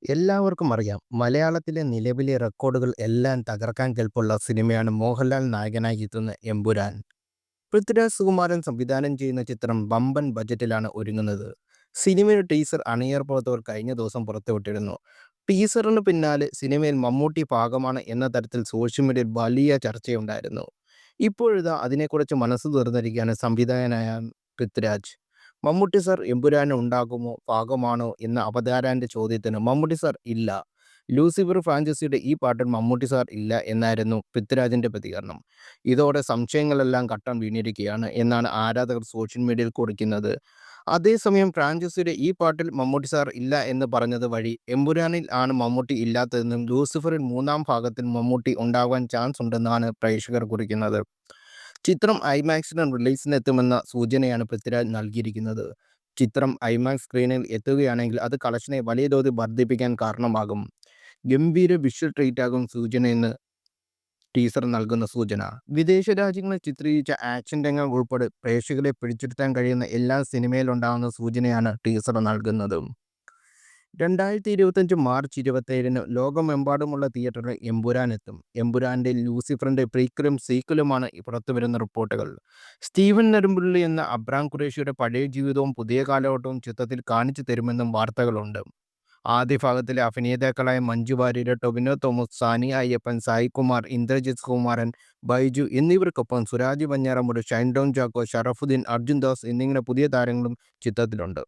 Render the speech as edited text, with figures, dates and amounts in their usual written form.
എല്ലാവർക്കും അറിയാം മലയാളത്തിലെ നിലവിലെ റെക്കോർഡുകൾ എല്ലാം തകർക്കാൻ കെൽപ്പുള്ള സിനിമയാണ് മോഹൻലാൽ നായകനായി എത്തുന്ന എമ്പുരാൻ. പൃഥ്വിരാജ് സുകുമാരൻ സംവിധാനം ചെയ്യുന്ന ചിത്രം വമ്പൻ ബജറ്റിലാണ് ഒരുങ്ങുന്നത്. സിനിമയുടെ ടീസർ അണിയർ പ്രവർത്തകർ കഴിഞ്ഞ ദിവസം പുറത്തുവിട്ടിരുന്നു. ടീസറിന് പിന്നാലെ സിനിമയിൽ മമ്മൂട്ടി ഭാഗമാണ് എന്ന തരത്തിൽ സോഷ്യൽ മീഡിയയിൽ വലിയ ചർച്ചയുണ്ടായിരുന്നു. ഇപ്പോഴിതാ അതിനെക്കുറിച്ച് മനസ്സ് തുറന്നിരിക്കുകയാണ് സംവിധായകനായ പൃഥ്വിരാജ്. മമ്മൂട്ടി സാർ എമ്പുരാന് ഉണ്ടാകുമോ ഭാഗമാണോ എന്ന അവതാരകന്റെ ചോദ്യത്തിന് മമ്മൂട്ടി സാർ ഇല്ല. ലൂസിഫർ ഫ്രാഞ്ചൈസിയുടെ ഈ പാട്ടിൽ മമ്മൂട്ടി സാർ ഇല്ല എന്നായിരുന്നു പൃഥ്വിരാജിന്റെ പ്രതികരണം. ഇതോടെ സംശയങ്ങളെല്ലാം കട്ടം വീണിരിക്കുകയാണ് എന്നാണ് ആരാധകർ സോഷ്യൽ മീഡിയയിൽ കുറിക്കുന്നത്. അതേസമയം ഫ്രാഞ്ചൈസിയുടെ ഈ പാട്ടിൽ മമ്മൂട്ടി സാർ ഇല്ല എന്ന് പറഞ്ഞത് വഴി എമ്പുരാനിൽ ആണ് മമ്മൂട്ടി ഇല്ലാത്തതെന്നും ലൂസിഫറിൽ മൂന്നാം ഭാഗത്തിൽ മമ്മൂട്ടി ഉണ്ടാകാൻ ചാൻസ് ഉണ്ടെന്നാണ് പ്രേക്ഷകർ കുറിക്കുന്നത്. ചിത്രം ഐമാക്സിന് റിലീസിനെത്തുമെന്ന സൂചനയാണ് പൃഥ്വിരാജ് നൽകിയിരിക്കുന്നത്. ചിത്രം ഐമാക്സ് സ്ക്രീനിൽ എത്തുകയാണെങ്കിൽ അത് കളക്ഷനെ വലിയ തോതിൽ വർദ്ധിപ്പിക്കാൻ കാരണമാകും. ഗംഭീര വിഷ്വൽ ട്രീറ്റാകും സൂചനയെന്ന് ടീസർ നൽകുന്ന സൂചന. വിദേശ രാജ്യങ്ങളിൽ ചിത്രീകരിച്ച ആക്ഷൻ രംഗങ്ങൾ ഉൾപ്പെടെ പ്രേക്ഷകരെ പിടിച്ചിരുത്താൻ കഴിയുന്ന എല്ലാ സിനിമയിലുണ്ടാകുന്ന സൂചനയാണ് ടീസർ നൽകുന്നത്. 2025 മാർച്ച് 27-ന് ലോകമെമ്പാടുമുള്ള തിയേറ്ററിൽ എമ്പുരാൻ എത്തും. എമ്പുരാന്റെ ലൂസിഫറിന്റെ പ്രീക്വലും സീക്വലുമാണ് പുറത്തുവരുന്ന റിപ്പോർട്ടുകൾ. സ്റ്റീവൻ നെടുമ്പുള്ളി എന്ന അബ്രാം ഖുറേഷിയുടെ പഴയ ജീവിതവും പുതിയ കാലഘട്ടവും ചിത്രത്തിൽ കാണിച്ചു തരുമെന്നും വാർത്തകളുണ്ട്. ആദ്യ ഭാഗത്തിലെ അഭിനേതാക്കളായ മഞ്ജു വാര്യർ, ടൊവിനോ തോമസ്, സാനിയ അയ്യപ്പൻ, സായി കുമാർ, ഇന്ദ്രജിത് കുമാരൻ, ബൈജു എന്നിവർക്കൊപ്പം സുരാജ് വെഞ്ഞാറമൂട്, ഷൈൻ ടോം ചാക്കോ, ഷറഫുദ്ദീൻ, അർജുൻ ദാസ് എന്നിങ്ങനെ പുതിയ താരങ്ങളും ചിത്രത്തിലുണ്ട്.